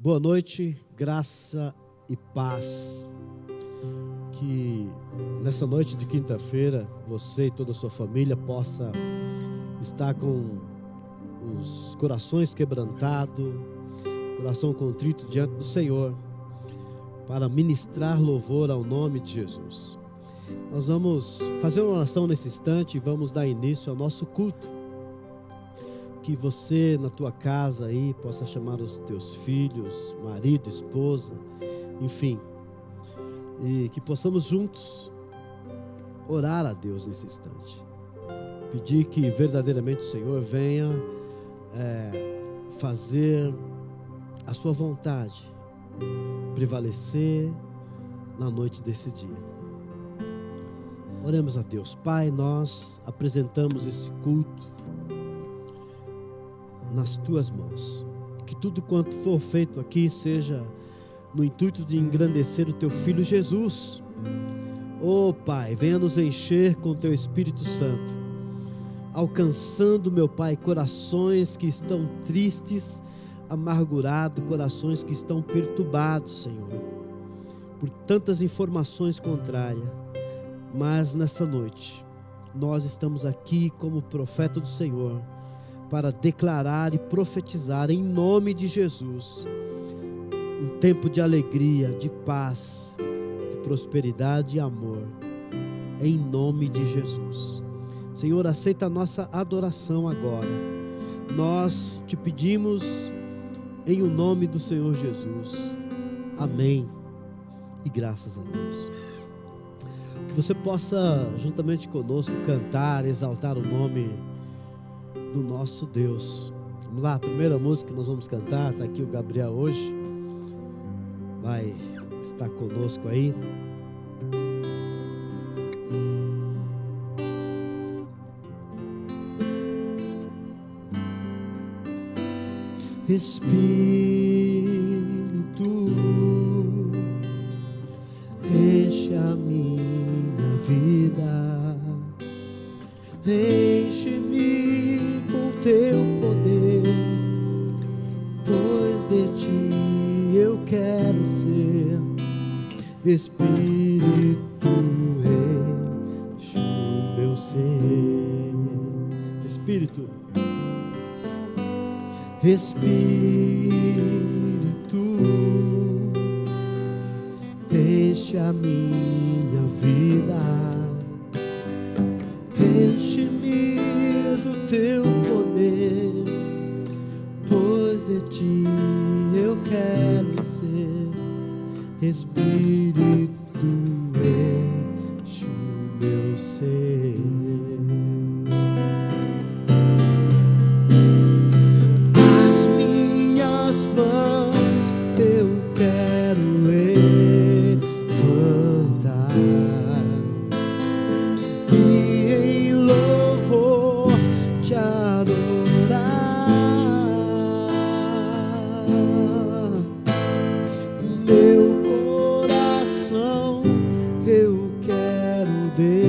Boa noite, graça e paz. Que nessa noite de quinta-feira você e toda a sua família possa estar com os corações quebrantados, coração contrito diante do Senhor, para ministrar louvor ao nome de Jesus. Nós vamos fazer uma oração nesse instante e vamos dar início ao nosso culto. Que você na tua casa aí possa chamar os teus filhos, marido, esposa, enfim, e que possamos juntos orar a Deus nesse instante, pedir que verdadeiramente o Senhor venha fazer a sua vontade prevalecer na noite desse dia. Oremos a Deus. Pai, nós apresentamos esse culto nas tuas mãos, que tudo quanto for feito aqui seja no intuito de engrandecer o teu Filho Jesus. Oh Pai, venha nos encher com o teu Espírito Santo, alcançando, meu Pai, corações que estão tristes, amargurados, corações que estão perturbados, Senhor, por tantas informações contrárias. Mas nessa noite nós estamos aqui como profeta do Senhor para declarar e profetizar em nome de Jesus um tempo de alegria, de paz, de prosperidade e amor, em nome de Jesus. Senhor, aceita a nossa adoração agora. Nós te pedimos em o nome do Senhor Jesus. Amém e graças a Deus. Que você possa juntamente conosco cantar, exaltar o nome do nosso Deus. Vamos lá, a primeira música que nós vamos cantar, está aqui o Gabriel hoje, vai estar conosco aí. Espírito, enche a minha vida, enche-me com teu poder, pois de ti eu quero ser. Espírito, enche o meu ser. Espírito, enche a minha vida, enche-me do teu poder, pois de ti eu quero ser. Espírito, enche o meu ser. As minhas mãos eu quero levantar e em louvor te adorar. Meu coração eu quero derramar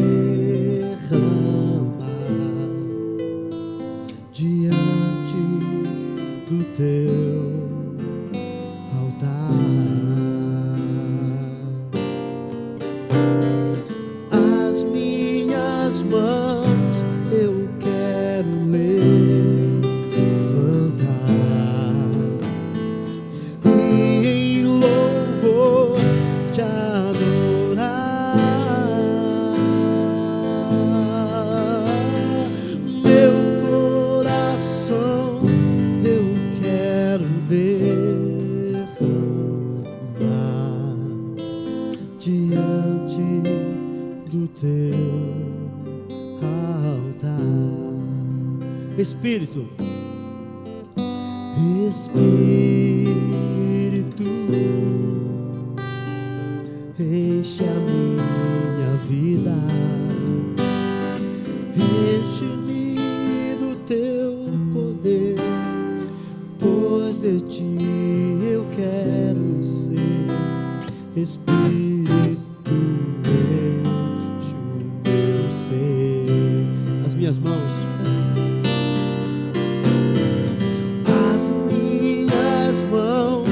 diante do teu altar. As minhas mãos eu quero levantar e em louvor te adorar. Meu coração eu quero derramar diante do teu altar. Espírito, Espírito, enche a minha vida, enche-me do teu poder, pois de ti eu quero ser. Espírito, enche o meu ser. As minhas mãos, as minhas mãos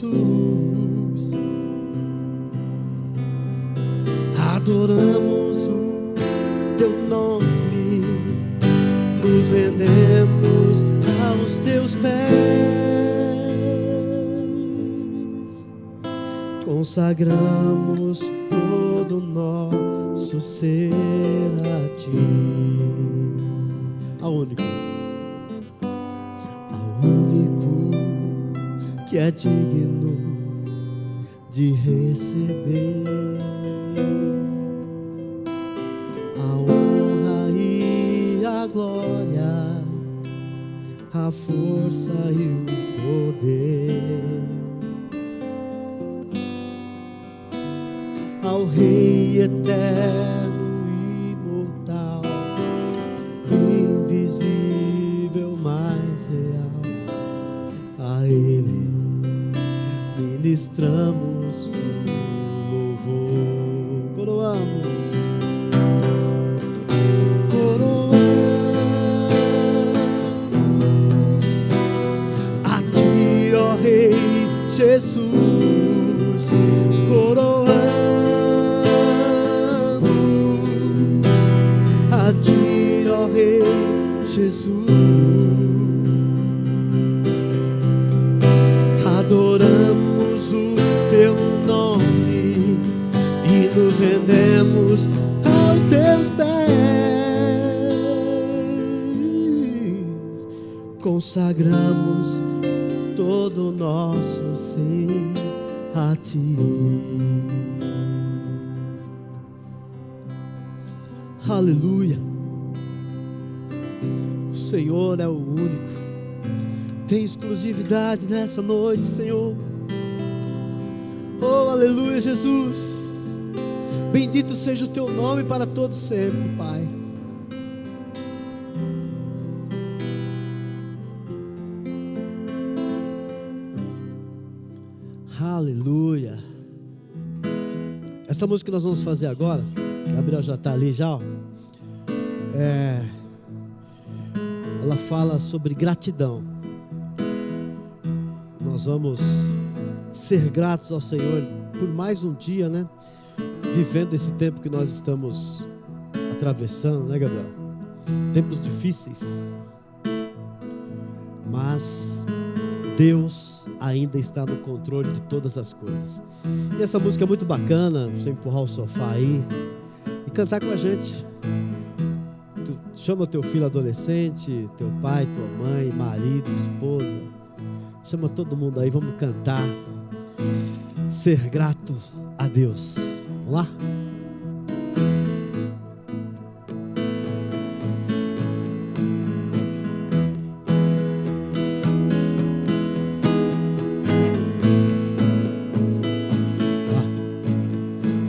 Jesus. Adoramos o teu nome, nos rendemos aos teus pés, consagramos todo o nosso ser a ti, ao único que é digno de receber a honra e a glória, a força e o poder, ao Rei eterno e imortal, invisível, mais real. A Ele ministramos o louvor. Coroamos a ti, ó Rei Jesus. Coroamos a ti, ó Rei Jesus. Adoramos o teu nome e nos rendemos aos teus pés, consagramos todo o nosso ser a ti. Aleluia. O Senhor é o único, tem exclusividade nessa noite, Senhor. Oh, aleluia, Jesus. Bendito seja o teu nome para todos sempre, Pai. Aleluia. Essa música que nós vamos fazer agora, Gabriel já está ali já, ó. Ela fala sobre gratidão. Nós vamos ser gratos ao Senhor por mais um dia, né? Vivendo esse tempo que nós estamos atravessando, né, Gabriel? Tempos difíceis, mas Deus ainda está no controle de todas as coisas. E essa música é muito bacana, você empurrar o sofá aí e cantar com a gente. Tu chama teu filho adolescente, teu pai, tua mãe, marido, esposa. Chama todo mundo aí, vamos cantar. Ser grato a Deus. Vamos lá?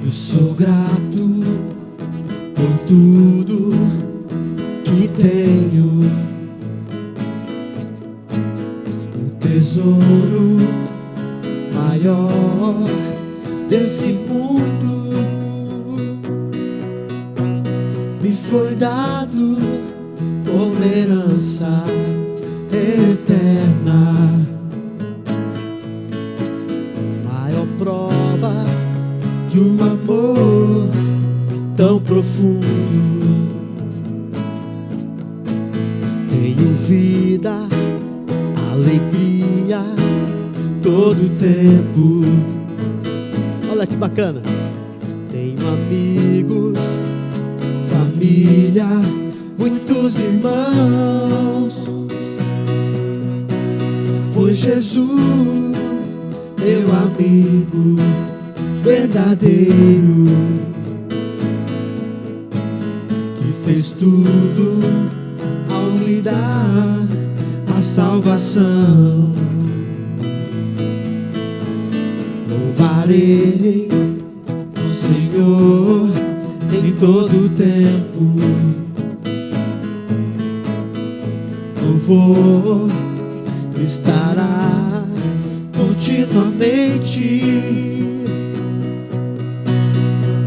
Eu sou grato por tudo que tenho, o tesouro maior desse mundo me foi dado como herança eterna. Maior prova de um amor tão profundo. Tenho vida, alegria todo tempo. Olha que bacana. Tenho amigos, família, muitos irmãos. Foi Jesus, meu amigo verdadeiro, que fez tudo ao me dar a salvação. Louvarei o Senhor em todo o tempo. Louvor estará continuamente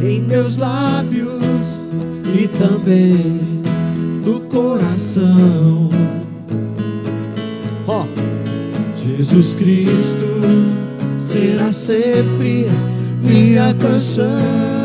em meus lábios e também no coração. Ó, Jesus Cristo será sempre minha canção.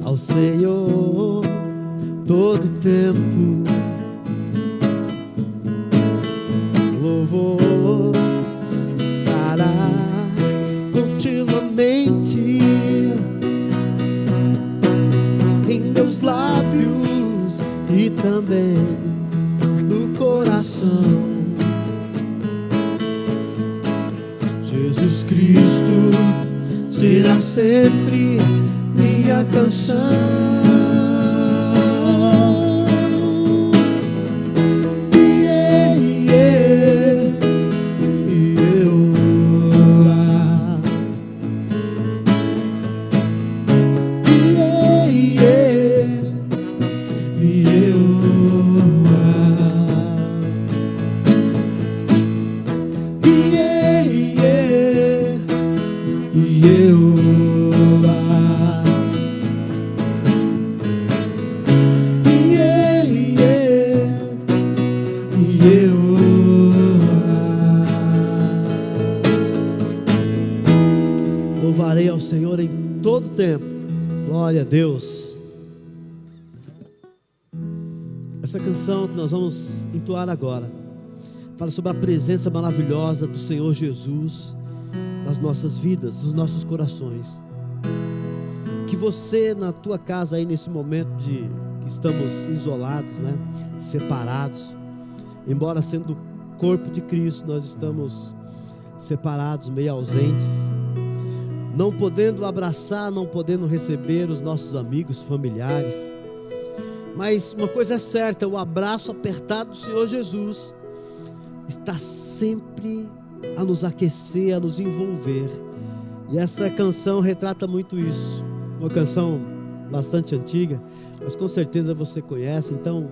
Ao Senhor todo tempo, louvor estará continuamente em meus lábios e também no coração. Jesus Cristo será sempre minha canção. Louvarei ao Senhor em todo tempo. Glória a Deus. Essa canção que nós vamos entoar agora fala sobre a presença maravilhosa do Senhor Jesus nas nossas vidas, nos nossos corações. Que você na tua casa aí nesse momento de que estamos isolados, né, separados, embora sendo o corpo de Cristo, nós estamos separados, meio ausentes, não podendo abraçar, não podendo receber os nossos amigos, familiares. Mas uma coisa é certa, o abraço apertado do Senhor Jesus está sempre a nos aquecer, a nos envolver. E essa canção retrata muito isso. Uma canção bastante antiga, mas com certeza você conhece. Então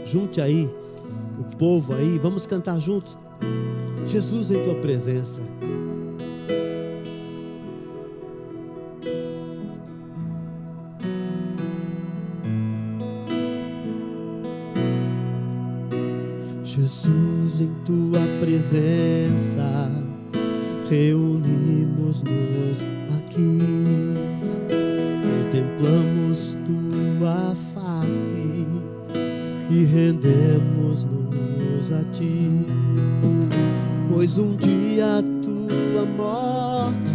junte aí o povo aí, vamos cantar juntos. Jesus em tua presença. Jesus, em tua presença, reunimos-nos aqui, contemplamos tua face e rendemos-nos a ti, pois um dia a tua morte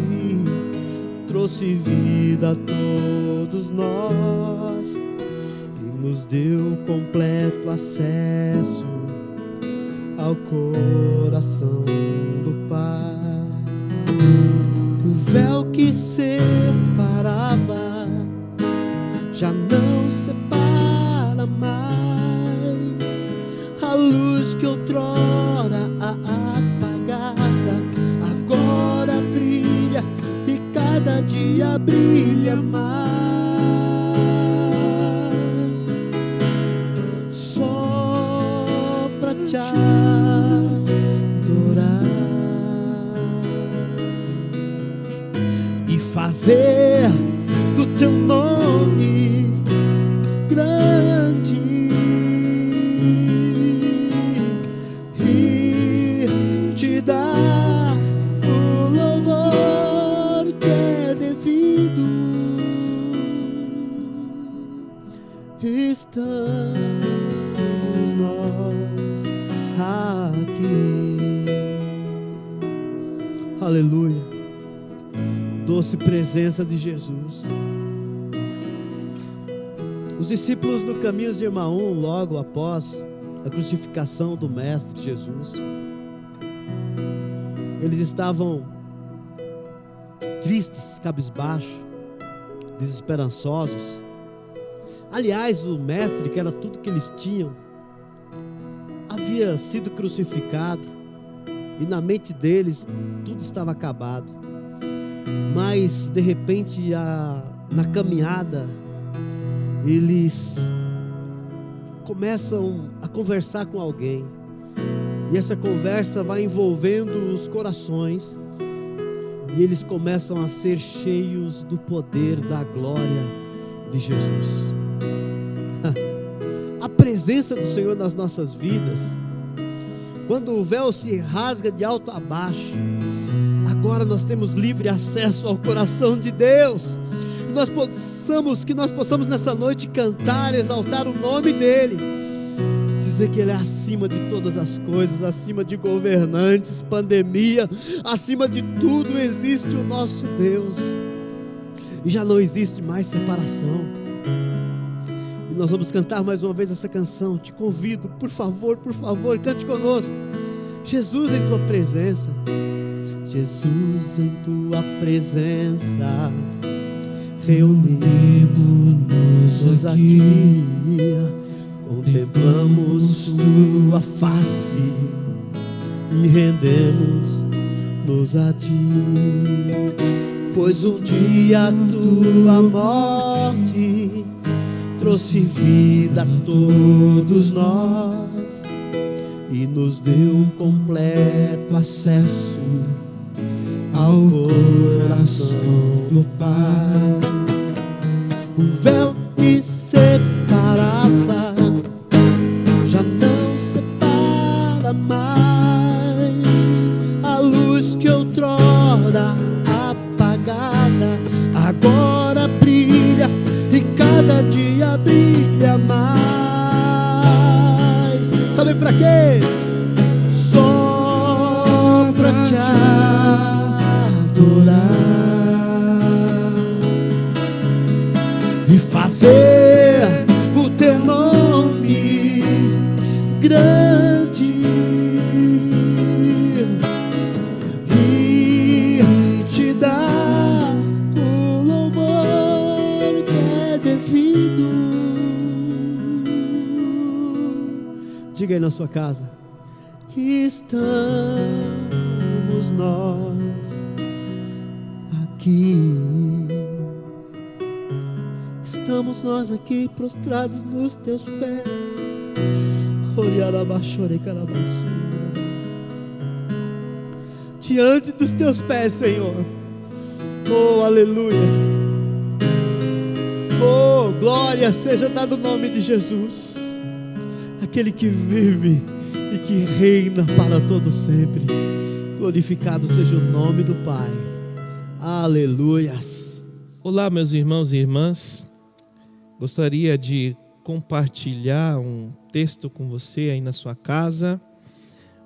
trouxe vida a todos nós e nos deu completo acesso ao coração do Pai. O véu que separava já não separa mais. A luz que outrora apagada agora brilha e cada dia brilha mais. Só pra te fazer do teu nome grande e te dar o louvor que é devido. Estamos nós aqui. Aleluia. Doce presença de Jesus. Os discípulos no caminho de Emaú, logo após a crucificação do Mestre Jesus, eles estavam tristes, cabisbaixos, desesperançosos. Aliás, o mestre, que era tudo que eles tinham, havia sido crucificado, e na mente deles tudo estava acabado. Mas de repente, na caminhada, eles começam a conversar com alguém, e essa conversa vai envolvendo os corações, e eles começam a ser cheios do poder da glória de Jesus. A presença do Senhor nas nossas vidas, quando o véu se rasga de alto a baixo, agora nós temos livre acesso ao coração de Deus. Que nós possamos nessa noite cantar, exaltar o nome dEle, dizer que Ele é acima de todas as coisas, acima de governantes, pandemia, acima de tudo existe o nosso Deus, e já não existe mais separação. E nós vamos cantar mais uma vez essa canção. Te convido, por favor, cante conosco. Jesus em tua presença, Jesus em tua presença, reunimos-nos aqui, contemplamos tua face e rendemos-nos a ti. Pois um dia tua morte trouxe vida a todos nós e nos deu completo acesso ao coração do Pai. O véu que separava já não separa mais. A luz que outrora apagada agora brilha, e cada dia brilha mais. Sabe pra quê? Só pra te adorar e fazer o teu nome grande e te dar o louvor que é devido. Diga aí na sua casa: estamos nós aqui. Estamos nós aqui prostrados nos teus pés, diante dos teus pés, Senhor. Oh, aleluia. Oh, glória seja dada o nome de Jesus, aquele que vive e que reina para todo sempre. Glorificado seja o nome do Pai. Aleluias. Olá, meus irmãos e irmãs. Gostaria de compartilhar um texto com você aí na sua casa.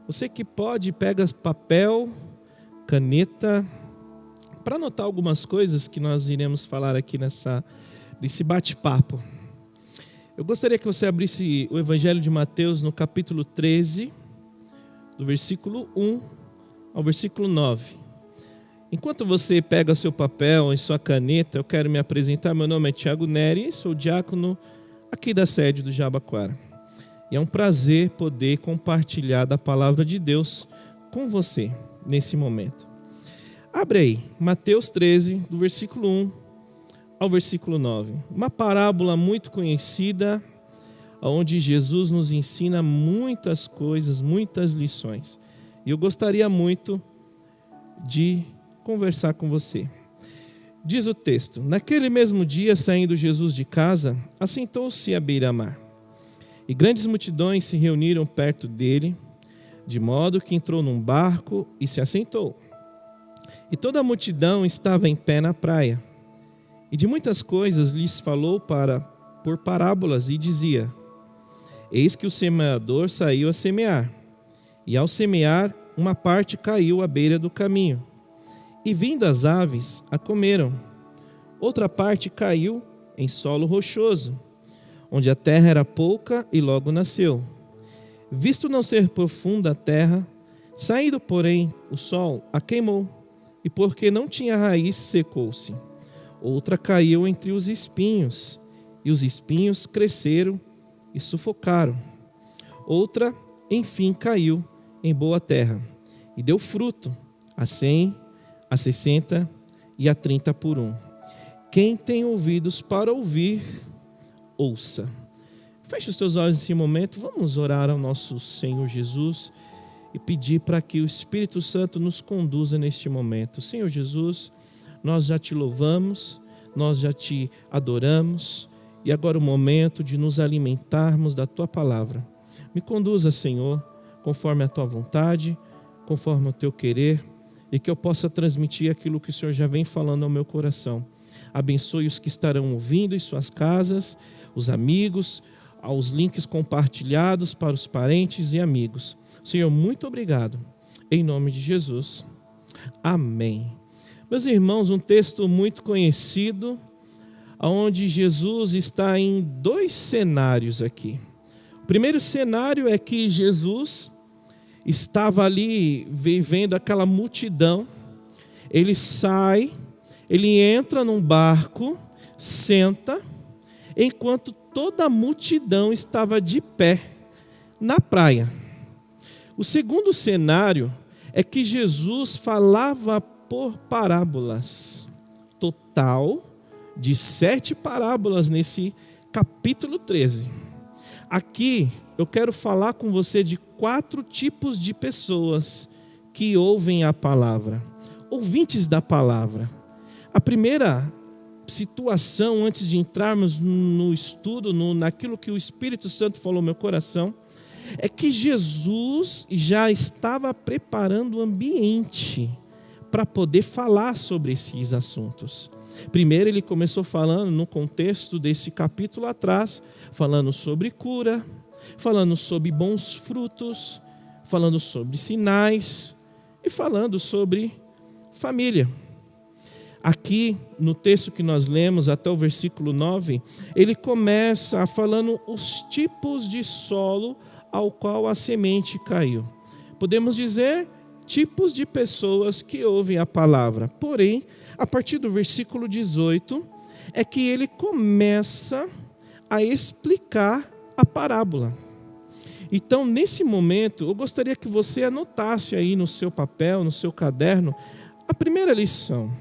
Você que pode, pega papel, caneta, para anotar algumas coisas que nós iremos falar aqui nesse bate-papo. Eu gostaria que você abrisse o Evangelho de Mateus no capítulo 13, do versículo 1 ao versículo 9. Enquanto você pega seu papel e sua caneta, eu quero me apresentar. Meu nome é Tiago Neri, sou diácono aqui da sede do Jabaquara. E é um prazer poder compartilhar da palavra de Deus com você nesse momento. Abre aí, Mateus 13, do versículo 1 ao versículo 9. Uma parábola muito conhecida, onde Jesus nos ensina muitas coisas, muitas lições. E eu gostaria muito de conversar com você. Diz o texto: naquele mesmo dia, saindo Jesus de casa, assentou-se à beira-mar. E grandes multidões se reuniram perto dele, de modo que entrou num barco e se assentou. E toda a multidão estava em pé na praia. E de muitas coisas lhes falou por parábolas e dizia: eis que o semeador saiu a semear. E ao semear, uma parte caiu à beira do caminho. E vindo as aves, a comeram. Outra parte caiu em solo rochoso, onde a terra era pouca e logo nasceu. Visto não ser profunda a terra, saindo, porém, o sol a queimou, e porque não tinha raiz, secou-se. Outra caiu entre os espinhos, e os espinhos cresceram e sufocaram. Outra, enfim, caiu em boa terra e deu fruto, a 100, a 60 e a 30 por 1. Quem tem ouvidos para ouvir, ouça. Feche os teus olhos nesse momento, vamos orar ao nosso Senhor Jesus e pedir para que o Espírito Santo nos conduza neste momento. Senhor Jesus, nós já te louvamos, nós já te adoramos, e agora é o momento de nos alimentarmos da tua palavra. Me conduza, Senhor, conforme a tua vontade, conforme o teu querer, e que eu possa transmitir aquilo que o Senhor já vem falando ao meu coração. Abençoe os que estarão ouvindo em suas casas, os amigos, aos links compartilhados para os parentes e amigos. Senhor, muito obrigado. Em nome de Jesus. Amém. Meus irmãos, um texto muito conhecido, onde Jesus está em 2 cenários aqui. O primeiro cenário é que Jesus estava ali vivendo aquela multidão. Ele sai, ele entra num barco, senta, enquanto toda a multidão estava de pé na praia. O segundo cenário é que Jesus falava por parábolas, total de 7 parábolas nesse capítulo 13. Aqui eu quero falar com você de 4 tipos de pessoas que ouvem a palavra, ouvintes da palavra. A primeira situação, antes de entrarmos no estudo, naquilo que o Espírito Santo falou no meu coração, é que Jesus já estava preparando o ambiente para poder falar sobre esses assuntos. Primeiro ele começou falando no contexto desse capítulo atrás, falando sobre cura, falando sobre bons frutos, falando sobre sinais e falando sobre família. Aqui no texto que nós lemos até o versículo 9, ele começa falando os tipos de solo ao qual a semente caiu. Podemos dizer tipos de pessoas que ouvem a palavra. Porém, a partir do versículo 18, é que ele começa a explicar a parábola. Então, nesse momento, eu gostaria que você anotasse aí no seu papel, no seu caderno, a primeira lição.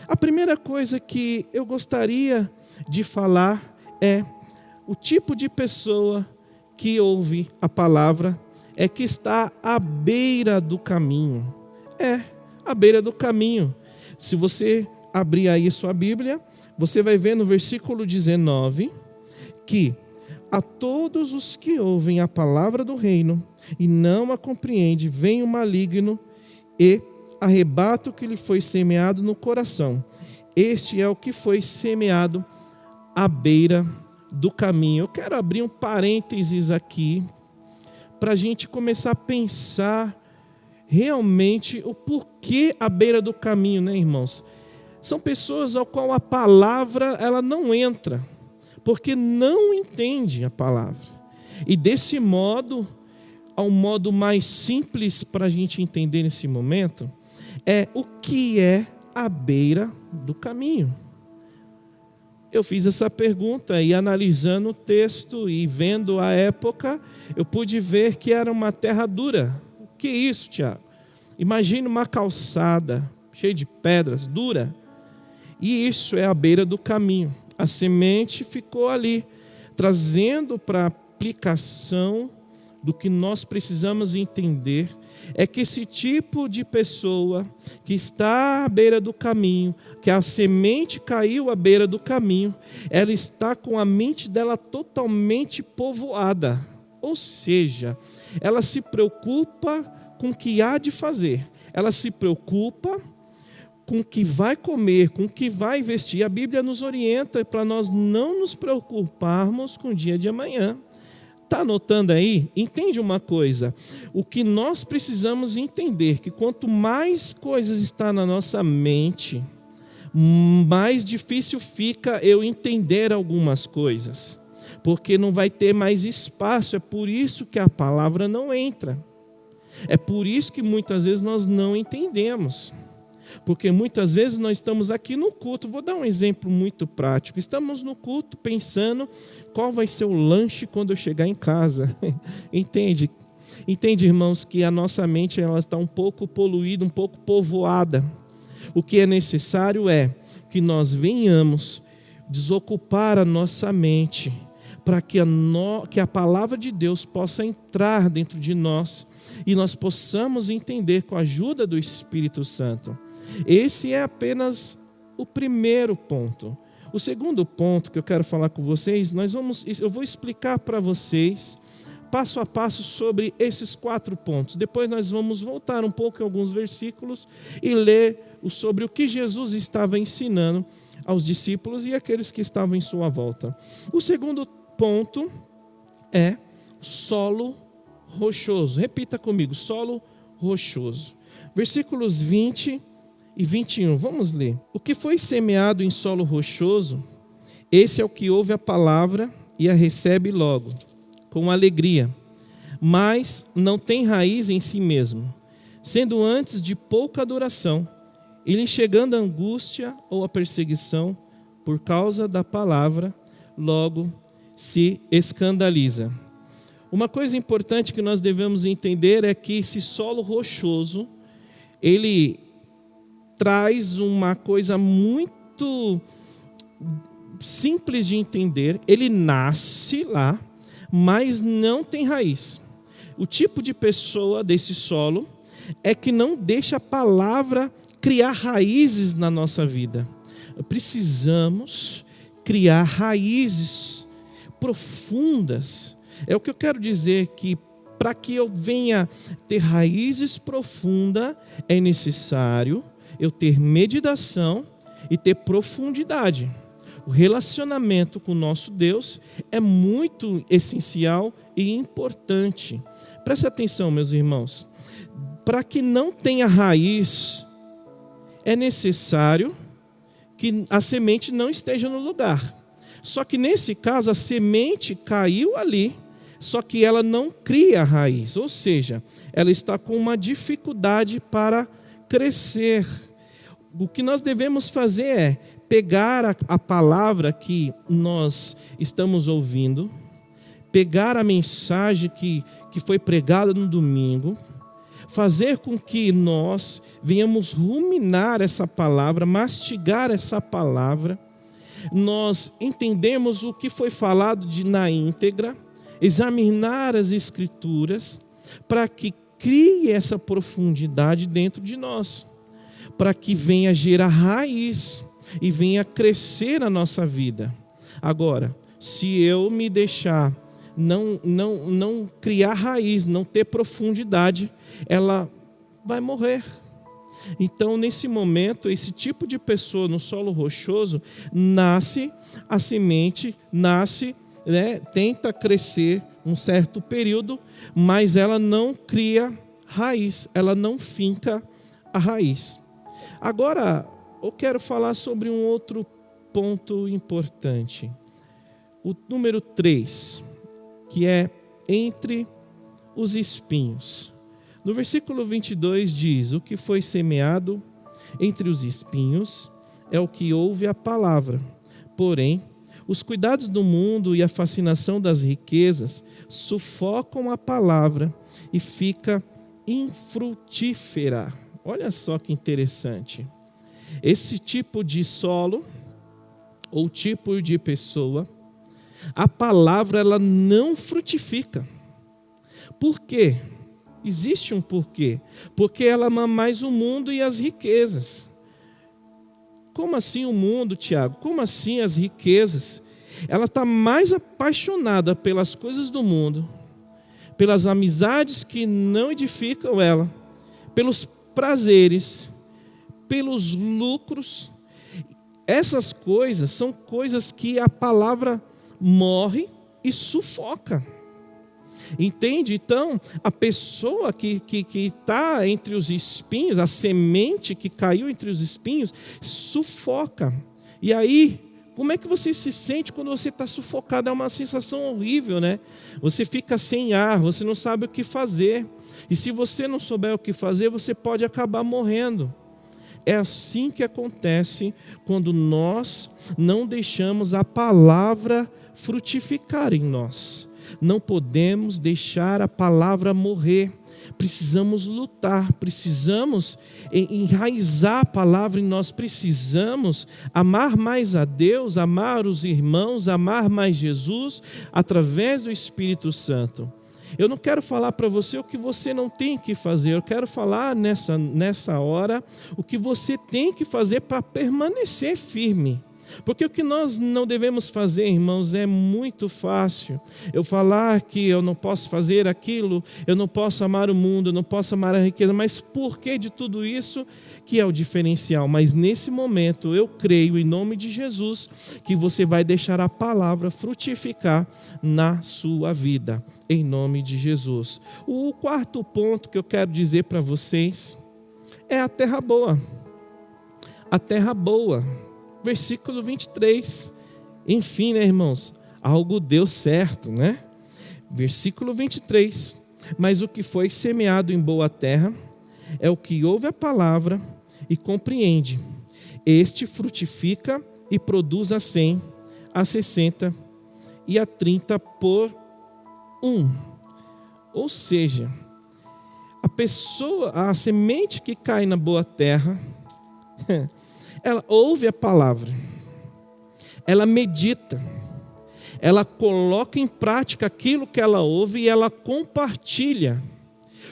A primeira coisa que eu gostaria de falar é o tipo de pessoa que ouve a palavra é que está à beira do caminho. À beira do caminho. Se você abrir aí sua Bíblia, você vai ver no versículo 19 que a todos os que ouvem a palavra do reino e não a compreendem, vem o maligno e arrebata o que lhe foi semeado no coração. Este é o que foi semeado à beira do caminho. Eu quero abrir um parênteses aqui para a gente começar a pensar realmente o porquê à beira do caminho, né, irmãos? São pessoas ao qual a palavra ela não entra, porque não entende a palavra. E desse modo, ao modo mais simples para a gente entender nesse momento, é o que é à beira do caminho. Eu fiz essa pergunta e analisando o texto e vendo a época, eu pude ver que era uma terra dura. O que é isso, Tiago? Imagina uma calçada cheia de pedras, dura. E isso é à beira do caminho. A semente ficou ali, trazendo para a aplicação do que nós precisamos entender, é que esse tipo de pessoa que está à beira do caminho, que a semente caiu à beira do caminho, ela está com a mente dela totalmente povoada. Ou seja, ela se preocupa com o que há de fazer, ela se preocupa com o que vai comer, com o que vai vestir. A Bíblia nos orienta para nós não nos preocuparmos com o dia de amanhã. Está anotando aí? Entende uma coisa, o que nós precisamos entender, que quanto mais coisas está na nossa mente, mais difícil fica eu entender algumas coisas, porque não vai ter mais espaço. É por isso que a palavra não entra, é por isso que muitas vezes nós não entendemos. Porque muitas vezes nós estamos aqui no culto, vou dar um exemplo muito prático, estamos no culto pensando qual vai ser o lanche quando eu chegar em casa. Entende, irmãos, que a nossa mente ela está um pouco poluída, um pouco povoada. O que é necessário é que nós venhamos desocupar a nossa mente para que a palavra de Deus possa entrar dentro de nós e nós possamos entender com a ajuda do Espírito Santo. Esse é apenas o primeiro ponto. O segundo ponto que eu quero falar com vocês, eu vou explicar para vocês passo a passo sobre esses 4 pontos. Depois nós vamos voltar um pouco em alguns versículos e ler sobre o que Jesus estava ensinando aos discípulos e aqueles que estavam em sua volta. O segundo ponto é solo rochoso. Repita comigo, solo rochoso. Versículos 20 e 21, vamos ler. O que foi semeado em solo rochoso, esse é o que ouve a palavra e a recebe logo, com alegria, mas não tem raiz em si mesmo, sendo antes de pouca duração, e lhe chegando a angústia ou a perseguição por causa da palavra, logo se escandaliza. Uma coisa importante que nós devemos entender é que esse solo rochoso, ele traz uma coisa muito simples de entender. Ele nasce lá, mas não tem raiz. O tipo de pessoa desse solo é que não deixa a palavra criar raízes na nossa vida. Precisamos criar raízes profundas. É o que eu quero dizer, que para que eu venha ter raízes profundas, é necessário eu ter meditação e ter profundidade. O relacionamento com o nosso Deus é muito essencial e importante. Preste atenção, meus irmãos. Para que não tenha raiz, é necessário que a semente não esteja no lugar. Só que nesse caso, a semente caiu ali, só que ela não cria raiz. Ou seja, ela está com uma dificuldade para crescer. O que nós devemos fazer é pegar a palavra que nós estamos ouvindo, pegar a mensagem que foi pregada no domingo, fazer com que nós venhamos ruminar essa palavra, mastigar essa palavra, nós entendemos o que foi falado na íntegra, examinar as Escrituras, para que crie essa profundidade dentro de nós, para que venha gerar raiz e venha crescer a nossa vida. Agora, se eu me deixar não criar raiz, não ter profundidade, ela vai morrer. Então, nesse momento, esse tipo de pessoa no solo rochoso, nasce a semente, tenta crescer um certo período, mas ela não cria raiz, ela não finca a raiz. Agora, eu quero falar sobre um outro ponto importante. O número 3, que é entre os espinhos. No versículo 22 diz: o que foi semeado entre os espinhos é o que ouve a palavra. Porém, os cuidados do mundo e a fascinação das riquezas sufocam a palavra e fica infrutífera. Olha só que interessante. Esse tipo de solo, ou tipo de pessoa, a palavra ela não frutifica. Por quê? Existe um porquê. Porque ela ama mais o mundo e as riquezas. Como assim o mundo, Tiago? Como assim as riquezas? Ela está mais apaixonada pelas coisas do mundo, pelas amizades que não edificam ela, pelos prazeres, pelos lucros. Essas coisas são coisas que a palavra morre e sufoca. Entende? Então, a pessoa que está entre os espinhos, a semente que caiu entre os espinhos, sufoca. E aí, como é que você se sente quando você está sufocado? É uma sensação horrível, né? Você fica sem ar, você não sabe o que fazer. E se você não souber o que fazer, você pode acabar morrendo. É assim que acontece quando nós não deixamos a palavra frutificar em nós. Não podemos deixar a palavra morrer. Precisamos lutar, precisamos enraizar a palavra em nós, precisamos amar mais a Deus, amar os irmãos, amar mais Jesus através do Espírito Santo. Eu não quero falar para você o que você não tem que fazer, eu quero falar nessa hora o que você tem que fazer para permanecer firme. Porque o que nós não devemos fazer, irmãos, é muito fácil. Eu falar que eu não posso fazer aquilo, eu não posso amar o mundo, eu não posso amar a riqueza, mas por que de tudo isso que é o diferencial? Mas nesse momento eu creio em nome de Jesus que você vai deixar a palavra frutificar na sua vida, em nome de Jesus. O quarto ponto que eu quero dizer para vocês é a terra boa. A terra boa. Versículo 23, enfim, né, irmãos? Algo deu certo, né? Versículo 23, mas o que foi semeado em boa terra é o que ouve a palavra e compreende. Este frutifica e produz a 100, a 60 e a 30 por 1. Ou seja, a semente que cai na boa terra, ela ouve a palavra, ela medita, ela coloca em prática aquilo que ela ouve e ela compartilha.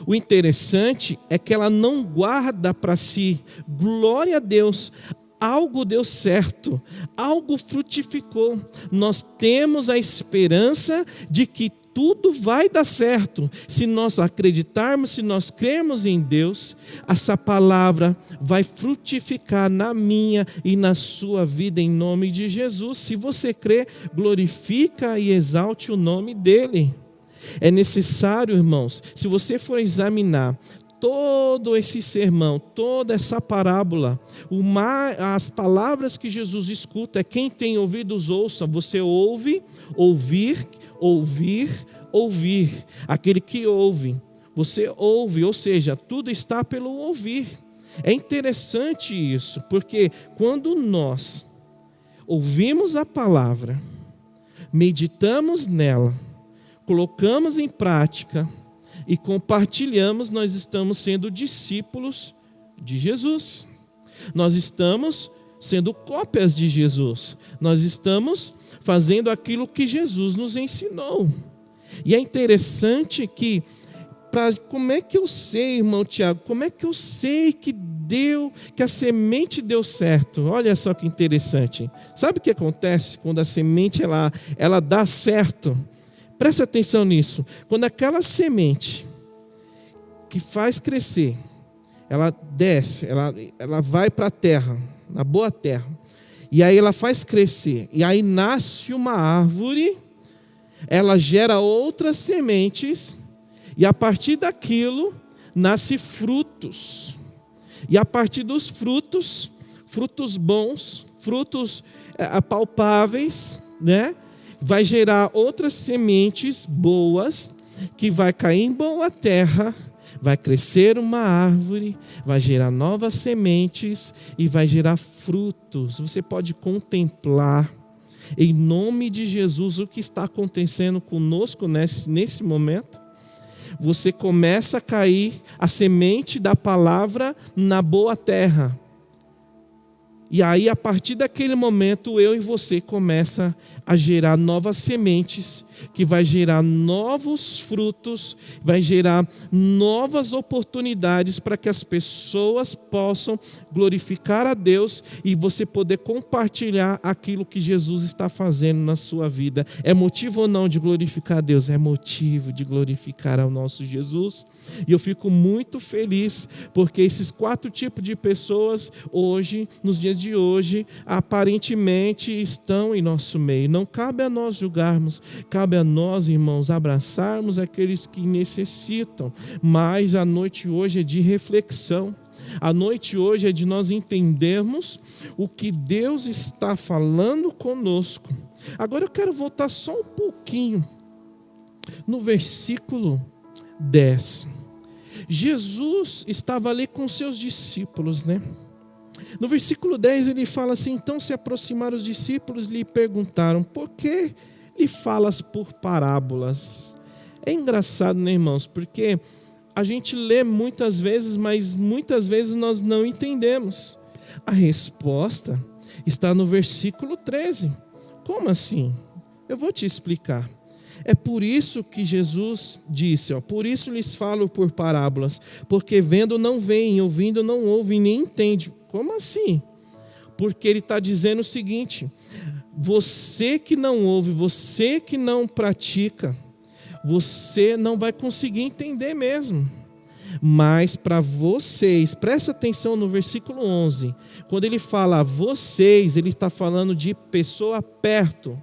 O interessante é que ela não guarda para si. Glória a Deus, algo deu certo, algo frutificou. Nós temos a esperança de que tudo vai dar certo. Se nós acreditarmos, se nós crermos em Deus, essa palavra vai frutificar na minha e na sua vida em nome de Jesus. Se você crê, glorifica e exalte o nome dele. É necessário, irmãos, se você for examinar todo esse sermão, toda essa parábola, as palavras que Jesus escuta, é quem tem ouvidos ouça. Você ouve, ouvir. Aquele que ouve, você ouve, ou seja, tudo está pelo ouvir. É interessante isso, porque quando nós ouvimos a palavra, meditamos nela, colocamos em prática e compartilhamos, nós estamos sendo discípulos de Jesus. Nós estamos sendo cópias de Jesus. Nós estamos fazendo aquilo que Jesus nos ensinou. E é interessante que, como é que eu sei, irmão Tiago, como é que eu sei que a semente deu certo? Olha só que interessante. Sabe o que acontece quando a semente ela dá certo? Presta atenção nisso. Quando aquela semente que faz crescer, ela desce, ela vai para a terra, na boa terra, e aí ela faz crescer, e aí nasce uma árvore, ela gera outras sementes, e a partir daquilo nasce frutos. E a partir dos frutos bons, frutos palpáveis, né? Vai gerar outras sementes boas, que vai cair em boa terra, vai crescer uma árvore, vai gerar novas sementes e vai gerar frutos. Você pode contemplar, em nome de Jesus, o que está acontecendo conosco nesse momento. Você começa a cair a semente da palavra na boa terra. E aí, a partir daquele momento, eu e você começa a gerar novas sementes, que vai gerar novos frutos, vai gerar novas oportunidades para que as pessoas possam glorificar a Deus e você poder compartilhar aquilo que Jesus está fazendo na sua vida. É motivo ou não de glorificar a Deus? É motivo de glorificar ao nosso Jesus. E eu fico muito feliz, porque esses 4 tipos de pessoas hoje, nos dias de hoje, aparentemente estão em nosso meio. Não cabe a nós julgarmos, cabe a nós, irmãos, abraçarmos aqueles que necessitam. Mas a noite hoje é de reflexão. A noite hoje é de nós entendermos o que Deus está falando conosco. Agora eu quero voltar só um pouquinho no versículo 10. Jesus estava ali com seus discípulos, né? No versículo 10 ele fala assim: então se aproximaram os discípulos e lhe perguntaram: por que lhe falas por parábolas? É engraçado, né, irmãos? Porque a gente lê muitas vezes, mas muitas vezes nós não entendemos. A resposta está no versículo 13. Como assim? Eu vou te explicar. É por isso que Jesus disse, por isso lhes falo por parábolas, porque vendo não veem, ouvindo não ouvem, nem entendem. Como assim? Porque ele está dizendo o seguinte: você que não ouve, você que não pratica, você não vai conseguir entender mesmo. Mas para vocês, presta atenção no versículo 11, quando ele fala vocês, ele está falando de pessoa perto.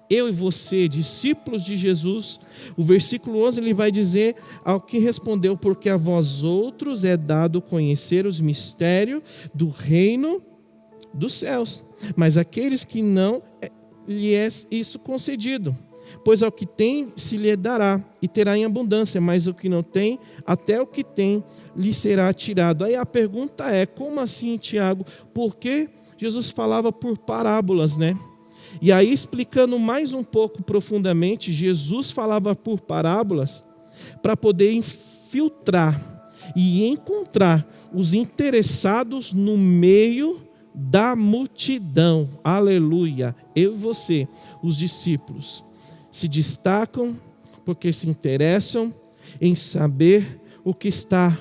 Eu e você, discípulos de Jesus. O versículo 11 ele vai dizer: ao que respondeu, porque a vós outros é dado conhecer os mistérios do reino dos céus, mas aqueles que não, lhe é isso concedido. Pois ao que tem se lhe dará e terá em abundância, mas o que não tem, até o que tem lhe será tirado. Aí a pergunta é: como assim, Tiago? Por que Jesus falava por parábolas, né? E aí, explicando mais um pouco profundamente, Jesus falava por parábolas para poder infiltrar e encontrar os interessados no meio da multidão. Aleluia! Eu e você, os discípulos, se destacam porque se interessam em saber o que está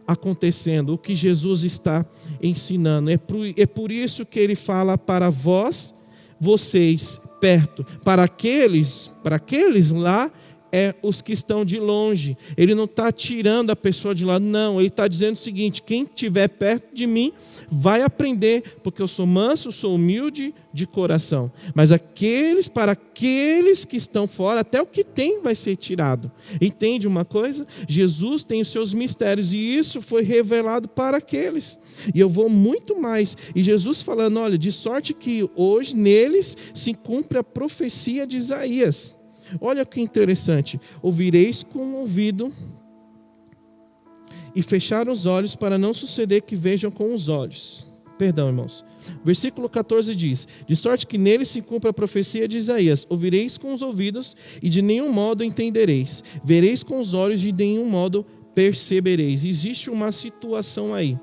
acontecendo, o que Jesus está ensinando. É por isso que ele fala para vocês perto, para aqueles lá os que estão de longe. Ele não está tirando a pessoa de lá, não, ele está dizendo o seguinte: quem estiver perto de mim vai aprender, porque eu sou manso, sou humilde de coração. Mas para aqueles que estão fora, até o que tem vai ser tirado. Entende uma coisa? Jesus tem os seus mistérios e isso foi revelado para aqueles. E eu vou muito mais. E Jesus falando: olha, de sorte que hoje neles se cumpre a profecia de Isaías. Olha que interessante: ouvireis com o ouvido e fechar os olhos, para não suceder que vejam com os olhos. Perdão, irmãos. Versículo 14 diz: de sorte que nele se cumpre a profecia de Isaías. Ouvireis com os ouvidos e de nenhum modo entendereis. Vereis com os olhos e de nenhum modo percebereis. Existe uma situação aí.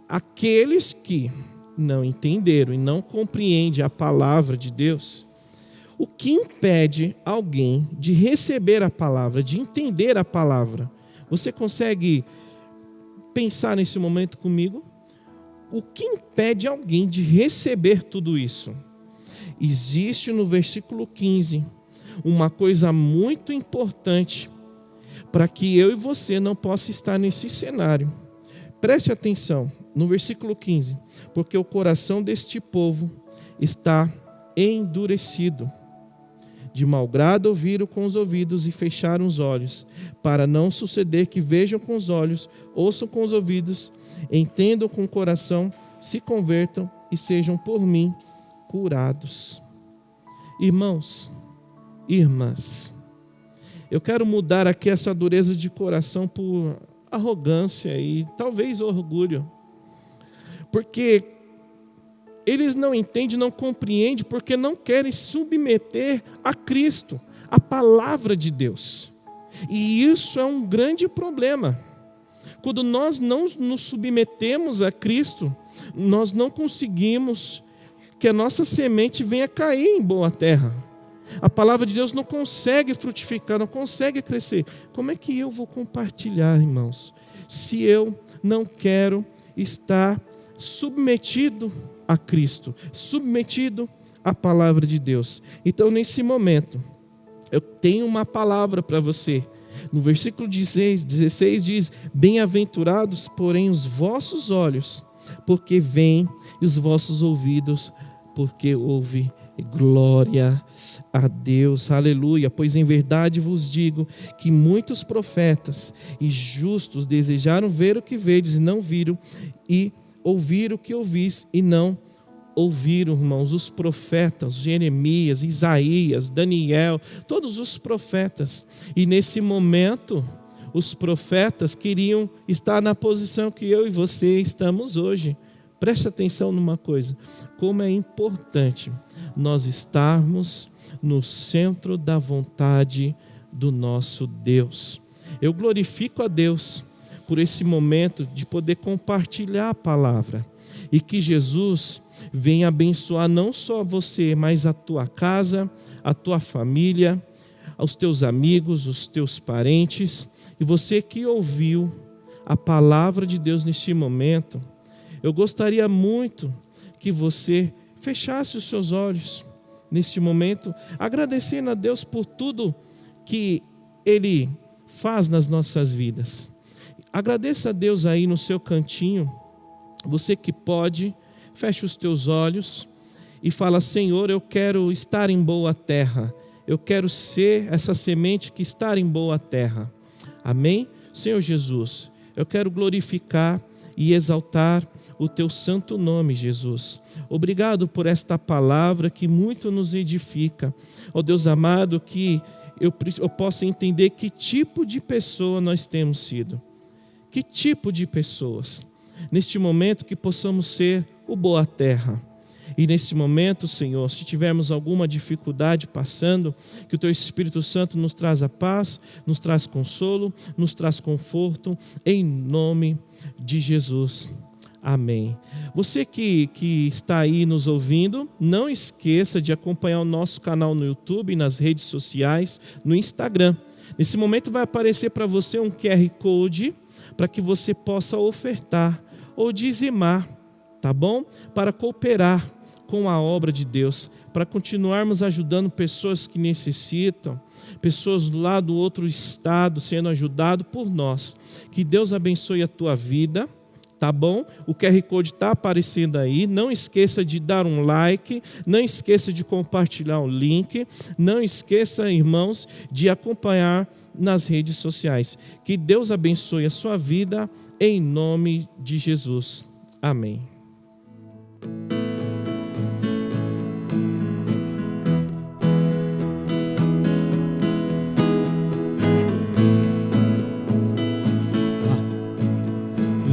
Aqueles que não entenderam e não compreendem a palavra de Deus, o que impede alguém de receber a palavra, de entender a palavra? Você consegue pensar nesse momento comigo? O que impede alguém de receber tudo isso? Existe no versículo 15 uma coisa muito importante para que eu e você não possa estar nesse cenário. Preste atenção no versículo 15: porque o coração deste povo está endurecido. De mau grado ouviram com os ouvidos e fecharam os olhos, para não suceder que vejam com os olhos, ouçam com os ouvidos, entendam com o coração, se convertam e sejam por mim curados. Irmãos, irmãs, eu quero mudar aqui essa dureza de coração por arrogância e talvez orgulho, porque eles não entendem, não compreendem, porque não querem submeter a Cristo, a palavra de Deus. E isso é um grande problema. Quando nós não nos submetemos a Cristo, nós não conseguimos que a nossa semente venha cair em boa terra. A palavra de Deus não consegue frutificar, não consegue crescer. Como é que eu vou compartilhar, irmãos, se eu não quero estar submetido a Cristo, submetido à palavra de Deus? Então, nesse momento, eu tenho uma palavra para você. No versículo 16 diz: bem-aventurados, porém, os vossos olhos, porque veem, e os vossos ouvidos, porque ouvem. Glória a Deus, aleluia. Pois em verdade vos digo que muitos profetas e justos desejaram ver o que vedes e não viram, e ouvir o que ouvis e não ouviram, irmãos. Os profetas, Jeremias, Isaías, Daniel, todos os profetas. E nesse momento, os profetas queriam estar na posição que eu e você estamos hoje. Preste atenção numa coisa, como é importante nós estarmos no centro da vontade do nosso Deus. Eu glorifico a Deus por esse momento de poder compartilhar a palavra e que Jesus venha abençoar não só você, mas a tua casa, a tua família, aos teus amigos, os teus parentes e você que ouviu a palavra de Deus neste momento. Eu gostaria muito que você fechasse os seus olhos neste momento, agradecendo a Deus por tudo que Ele faz nas nossas vidas. Agradeça a Deus aí no seu cantinho. Você que pode, feche os teus olhos e fala: Senhor, eu quero estar em boa terra. Eu quero ser essa semente que está em boa terra. Amém? Senhor Jesus, eu quero glorificar e exaltar o teu santo nome, Jesus. Obrigado por esta palavra que muito nos edifica. Ó Deus amado, que eu possa entender que tipo de pessoa nós temos sido. Que tipo de pessoas. Neste momento que possamos ser o boa terra. E neste momento, Senhor, se tivermos alguma dificuldade passando, que o Teu Espírito Santo nos traz a paz, nos traz consolo, nos traz conforto, em nome de Jesus. Amém. Você que está aí nos ouvindo, não esqueça de acompanhar o nosso canal no YouTube, nas redes sociais, no Instagram. Nesse momento vai aparecer para você um QR Code para que você possa ofertar ou dizimar, tá bom? Para cooperar com a obra de Deus, para continuarmos ajudando pessoas que necessitam, pessoas lá do outro estado sendo ajudado por nós. Que Deus abençoe a tua vida, tá bom? O QR Code está aparecendo aí. Não esqueça de dar um like, não esqueça de compartilhar o link, não esqueça, irmãos, de acompanhar nas redes sociais. Que Deus abençoe a sua vida em nome de Jesus. Amém.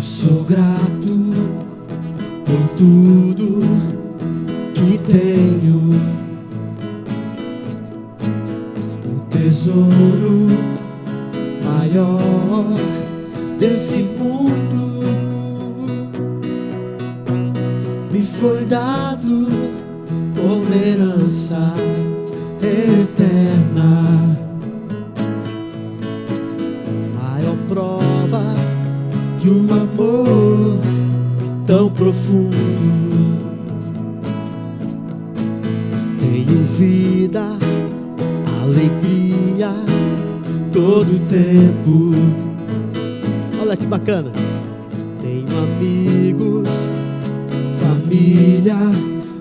Sou grato por tudo que tenho, o tesouro maior desse mundo me foi dado como herança eterna, maior prova de um amor tão profundo. Tenho vida, alegria, todo tempo. Olha que bacana. Tenho amigos, família,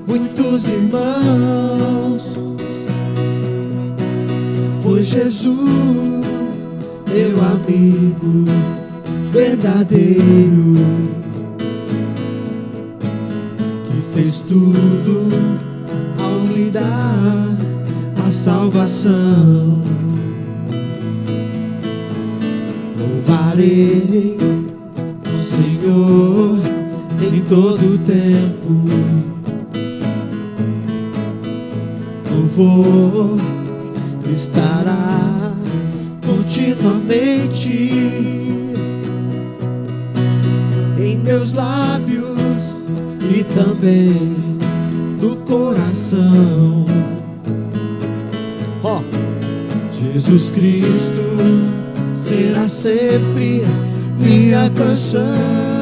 muitos irmãos. Foi Jesus, meu amigo verdadeiro, que fez tudo ao me dar a salvação. Louvarei o Senhor em todo o tempo. Louvor estará continuamente em meus lábios e também no coração. Oh, Jesus Cristo será sempre minha canção.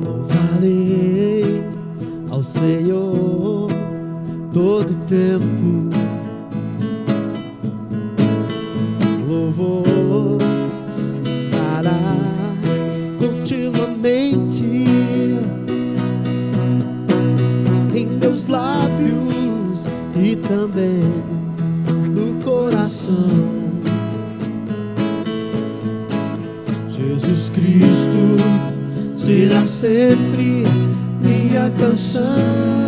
Louvarei ao Senhor todo tempo. e também do coração. Jesus Cristo será sempre minha canção.